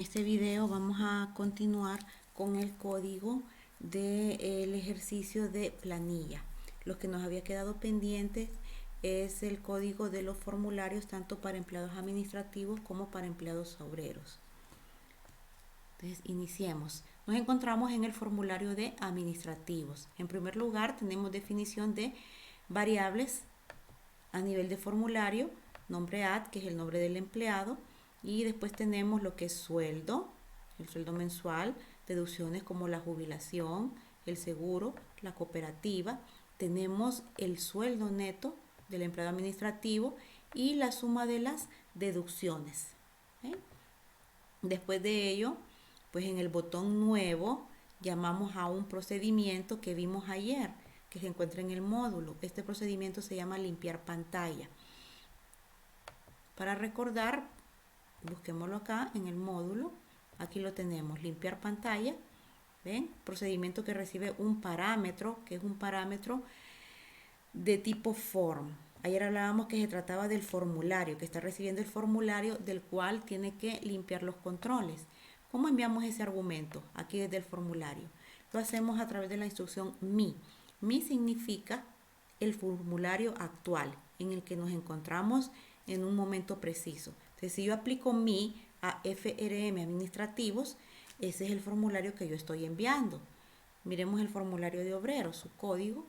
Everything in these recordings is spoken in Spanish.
En este video vamos a continuar con el código del ejercicio de planilla. Lo que nos había quedado pendiente es el código de los formularios tanto para empleados administrativos como para empleados obreros. Entonces, iniciemos. Nos encontramos en el formulario de administrativos. En primer lugar, tenemos definición de variables a nivel de formulario, nombre ad, que es el nombre del empleado, y después tenemos lo que es sueldo, el sueldo mensual, deducciones como la jubilación, el seguro, la cooperativa. Tenemos el sueldo neto del empleado administrativo y la suma de las deducciones. ¿Okay? Después de ello, pues en el botón nuevo llamamos a un procedimiento que vimos ayer, que se encuentra en el módulo. Este procedimiento se llama limpiar pantalla. Para recordar, busquémoslo acá en el módulo. Aquí lo tenemos, limpiar pantalla. ¿Ven? Procedimiento que recibe un parámetro, que es un parámetro de tipo form. Ayer hablábamos que se trataba del formulario, que está recibiendo el formulario del cual tiene que limpiar los controles. ¿Cómo enviamos ese argumento? Aquí desde el formulario. Lo hacemos a través de la instrucción MI. MI significa el formulario actual en el que nos encontramos en un momento preciso. Entonces, si yo aplico MI a FRM administrativos, ese es el formulario que yo estoy enviando. Miremos el formulario de obreros, su código.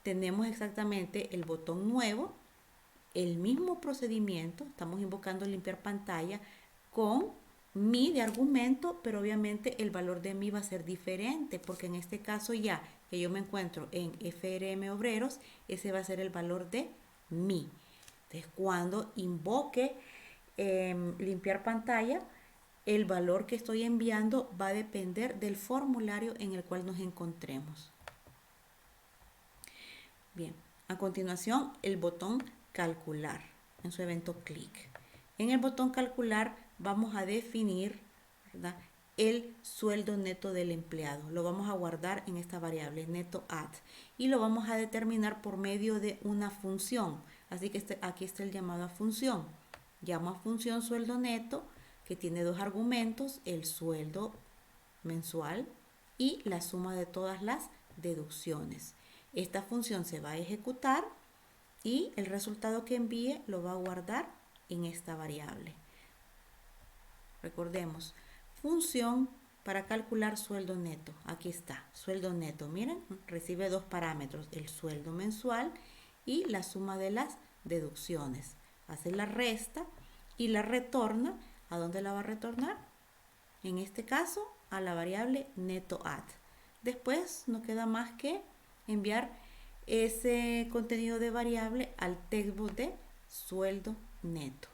Tenemos exactamente el botón nuevo, el mismo procedimiento, estamos invocando limpiar pantalla con mi de argumento, pero obviamente el valor de mi va a ser diferente, porque en este caso ya que yo me encuentro en FRM obreros, ese va a ser el valor de mi. Entonces, cuando invoque limpiar pantalla, el valor que estoy enviando va a depender del formulario en el cual nos encontremos. Bien, a continuación el botón calcular en su evento clic. En el botón calcular vamos a definir, ¿verdad?, el sueldo neto del empleado. Lo vamos a guardar en esta variable neto add y lo vamos a determinar por medio de una función. Así que aquí está el llamado a función. Llamo a función sueldo neto, que tiene dos argumentos, el sueldo mensual y la suma de todas las deducciones. Esta función se va a ejecutar y el resultado que envíe lo va a guardar en esta variable. Recordemos, función para calcular sueldo neto. Aquí está, sueldo neto. Miren, recibe dos parámetros, el sueldo mensual y la suma de las deducciones. Hace la resta y la retorna. ¿A dónde la va a retornar? En este caso, a la variable neto add. Después no queda más que enviar ese contenido de variable al textbook de sueldo neto.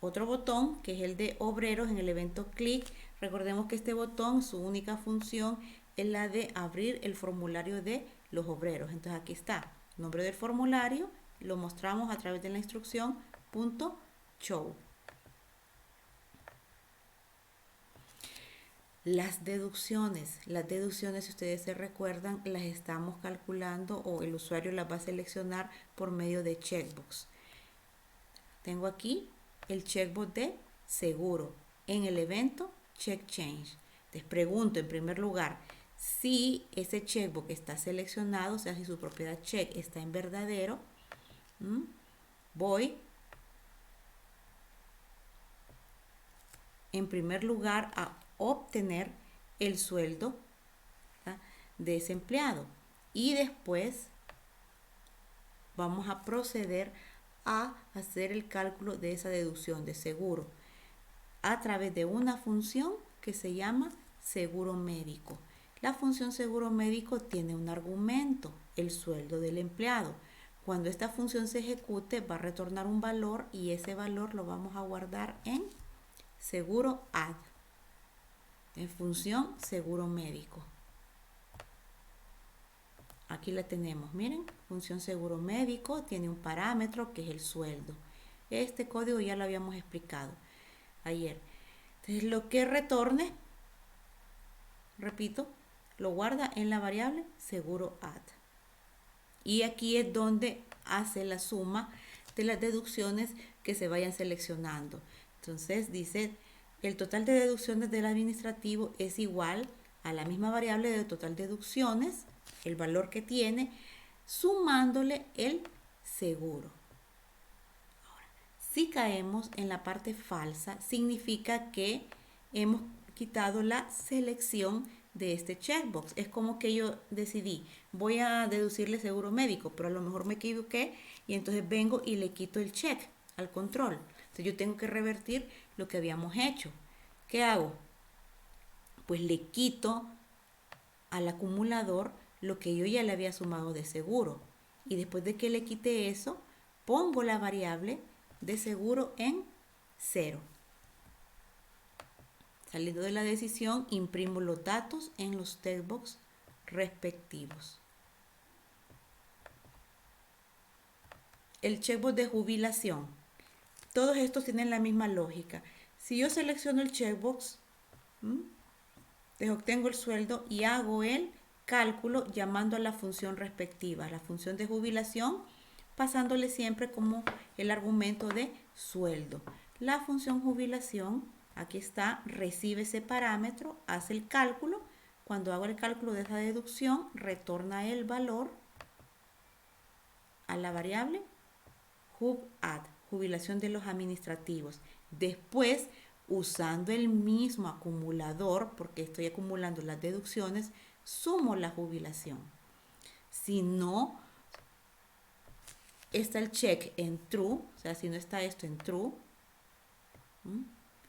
Otro botón, que es el de obreros, en el evento clic. Recordemos que este botón, su única función es la de abrir el formulario de los obreros. Entonces aquí está, nombre del formulario, lo mostramos a través de la instrucción .show. Las deducciones, si ustedes se recuerdan, las estamos calculando o el usuario las va a seleccionar por medio de checkbox. Tengo aquí el checkbox de seguro en el evento check change. Les pregunto en primer lugar si ese checkbox está seleccionado, o sea, si su propiedad check está en verdadero. Voy en primer lugar a obtener el sueldo, ¿verdad?, de ese empleado y después vamos a proceder a hacer el cálculo de esa deducción de seguro a través de una función que se llama seguro médico. La función seguro médico tiene un argumento, el sueldo del empleado. Cuando esta función se ejecute va a retornar un valor y ese valor lo vamos a guardar en seguro add, en función seguro médico. Aquí la tenemos, miren, función seguro médico, tiene un parámetro que es el sueldo. Este código ya lo habíamos explicado ayer. Entonces lo que retorne, repito, lo guarda en la variable seguro add. Y aquí es donde hace la suma de las deducciones que se vayan seleccionando. Entonces dice, el total de deducciones del administrativo es igual a la misma variable de total deducciones, el valor que tiene, sumándole el seguro. Ahora, si caemos en la parte falsa, significa que hemos quitado la selección de este checkbox. Es como que yo decidí, voy a deducirle seguro médico, pero a lo mejor me equivoqué y entonces vengo y le quito el check al control. Entonces yo tengo que revertir lo que habíamos hecho. ¿Qué hago? Pues le quito al acumulador lo que yo ya le había sumado de seguro. Y después de que le quite eso, pongo la variable de seguro en 0. Saliendo de la decisión, imprimo los datos en los textbox respectivos. El checkbox de jubilación. Todos estos tienen la misma lógica. Si yo selecciono el checkbox, les obtengo el sueldo y hago el cálculo llamando a la función respectiva, la función de jubilación, pasándole siempre como el argumento de sueldo. La función jubilación, aquí está, recibe ese parámetro, hace el cálculo. Cuando hago el cálculo de esa deducción, retorna el valor a la variable JUBAD, jubilación de los administrativos. Después, usando el mismo acumulador, porque estoy acumulando las deducciones, sumo la jubilación. Si no está el check en true, o sea, si no está esto en true,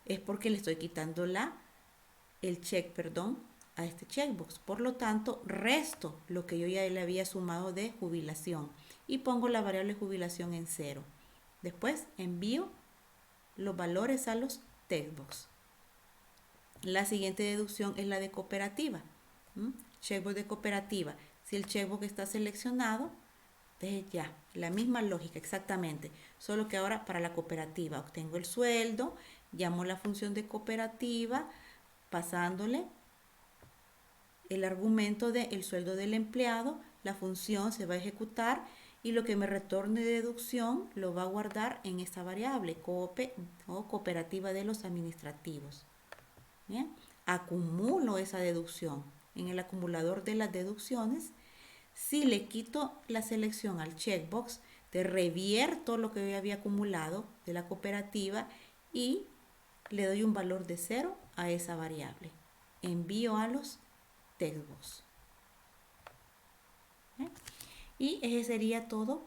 es porque le estoy quitando el check, a este checkbox. Por lo tanto, resto lo que yo ya le había sumado de jubilación y pongo la variable jubilación en 0. Después envío los valores a los textbox. La siguiente deducción es la de cooperativa. Checkbox de cooperativa. Si el checkbox está seleccionado, entonces ya, la misma lógica exactamente, solo que ahora para la cooperativa obtengo el sueldo, llamo la función de cooperativa, pasándole el argumento del sueldo del empleado, la función se va a ejecutar y lo que me retorne de deducción lo va a guardar en esta variable, COPE o cooperativa de los administrativos. ¿Bien? Acumulo esa deducción en el acumulador de las deducciones. Si le quito la selección al checkbox, te revierto lo que yo había acumulado de la cooperativa y le doy un valor de 0 a esa variable. Envío a los textbox. Y ese sería todo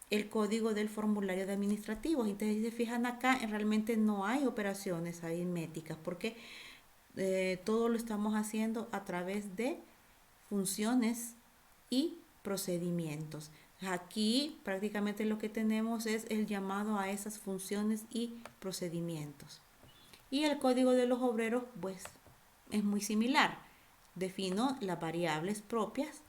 el código del formulario de administrativos. Entonces, si se fijan acá, realmente no hay operaciones aritméticas porque todo lo estamos haciendo a través de funciones y procedimientos. Aquí prácticamente lo que tenemos es el llamado a esas funciones y procedimientos. Y el código de los obreros, pues, es muy similar. Defino las variables propias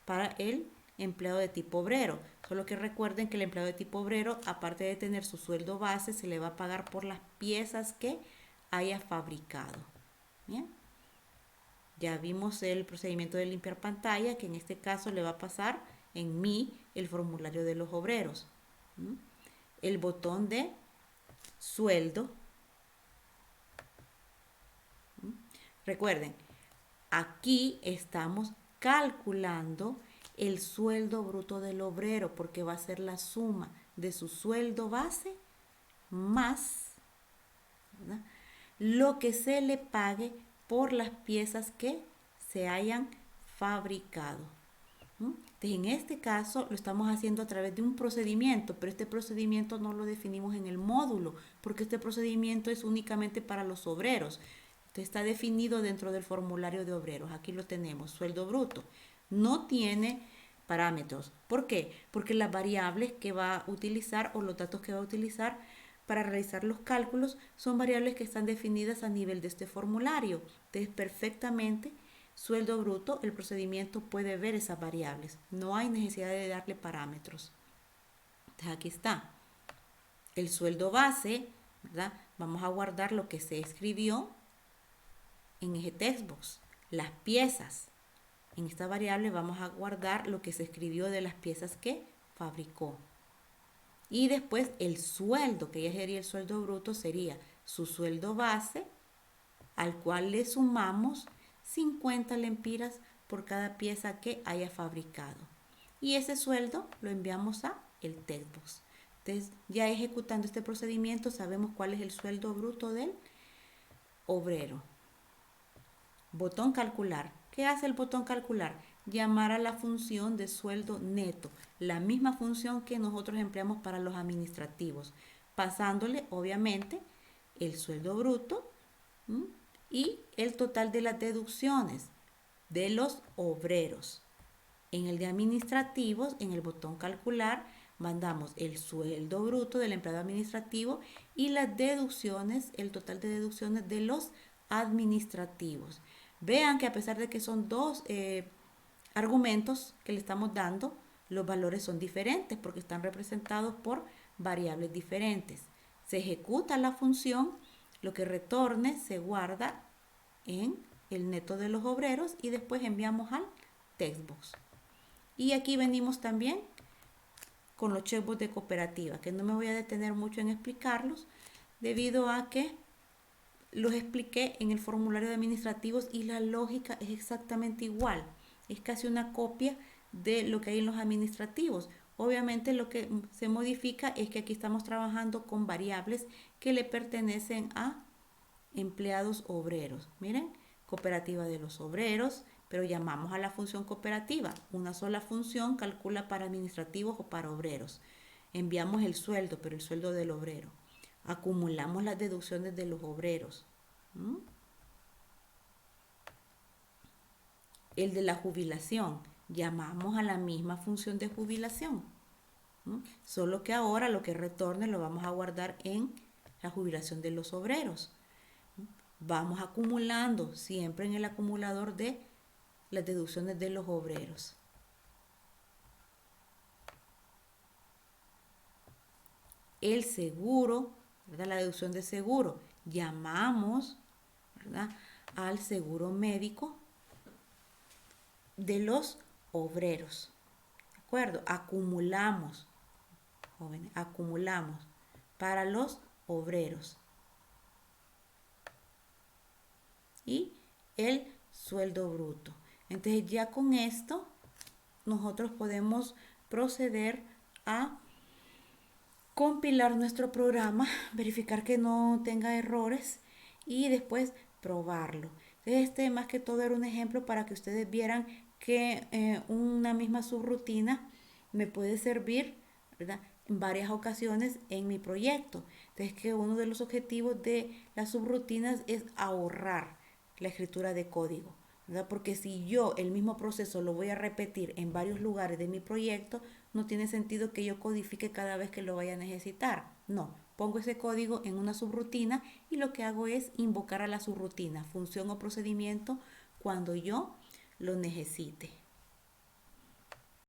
para el empleado de tipo obrero. Solo que recuerden que el empleado de tipo obrero, aparte de tener su sueldo base, se le va a pagar por las piezas que haya fabricado. ¿Bien? Ya vimos el procedimiento de limpiar pantalla, que en este caso le va a pasar en el formulario de los obreros. El botón de sueldo. Recuerden, aquí estamos calculando el sueldo bruto del obrero porque va a ser la suma de su sueldo base más, ¿verdad?, lo que se le pague por las piezas que se hayan fabricado. Entonces, en este caso lo estamos haciendo a través de un procedimiento, pero este procedimiento no lo definimos en el módulo porque este procedimiento es únicamente para los obreros. Entonces, está definido dentro del formulario de obreros. Aquí lo tenemos, sueldo bruto. No tiene parámetros. ¿Por qué? Porque las variables que va a utilizar o los datos que va a utilizar para realizar los cálculos son variables que están definidas a nivel de este formulario. Entonces, perfectamente, sueldo bruto, el procedimiento puede ver esas variables. No hay necesidad de darle parámetros. Entonces, aquí está. El sueldo base, ¿verdad? Vamos a guardar lo que se escribió en ese textbox. Las piezas. En esta variable vamos a guardar lo que se escribió de las piezas que fabricó. Y después el sueldo, que ya sería el sueldo bruto, sería su sueldo base, al cual le sumamos 50 lempiras por cada pieza que haya fabricado. Y ese sueldo lo enviamos a el textbox. Entonces, ya ejecutando este procedimiento, sabemos cuál es el sueldo bruto del obrero. Botón calcular. ¿Qué hace el botón calcular? Llamar a la función de sueldo neto, la misma función que nosotros empleamos para los administrativos, pasándole obviamente el sueldo bruto y el total de las deducciones de los obreros. En el de administrativos, en el botón calcular, mandamos el sueldo bruto del empleado administrativo y las deducciones, el total de deducciones de los administrativos. Vean que a pesar de que son dos argumentos que le estamos dando, los valores son diferentes porque están representados por variables diferentes. Se ejecuta la función, lo que retorne se guarda en el neto de los obreros y después enviamos al textbox. Y aquí venimos también con los checkbox de cooperativa, que no me voy a detener mucho en explicarlos, debido a que los expliqué en el formulario de administrativos y la lógica es exactamente igual. Es casi una copia de lo que hay en los administrativos. Obviamente lo que se modifica es que aquí estamos trabajando con variables que le pertenecen a empleados obreros. Miren, cooperativa de los obreros, pero llamamos a la función cooperativa. Una sola función calcula para administrativos o para obreros. Enviamos el sueldo, pero el sueldo del obrero. Acumulamos las deducciones de los obreros. El de la jubilación. Llamamos a la misma función de jubilación. Solo que ahora lo que retorne lo vamos a guardar en la jubilación de los obreros. Vamos acumulando siempre en el acumulador de las deducciones de los obreros. El seguro, ¿verdad? La deducción de seguro. Llamamos, ¿verdad?, al seguro médico de los obreros. ¿De acuerdo? Acumulamos, jóvenes, acumulamos para los obreros. Y el sueldo bruto. Entonces ya con esto nosotros podemos proceder a compilar nuestro programa, verificar que no tenga errores y después probarlo. Entonces este más que todo era un ejemplo para que ustedes vieran que una misma subrutina me puede servir, ¿verdad?, en varias ocasiones en mi proyecto. Entonces que uno de los objetivos de las subrutinas es ahorrar la escritura de código, ¿verdad? Porque si yo el mismo proceso lo voy a repetir en varios lugares de mi proyecto, no tiene sentido que yo codifique cada vez que lo vaya a necesitar. No, pongo ese código en una subrutina y lo que hago es invocar a la subrutina, función o procedimiento cuando yo lo necesite.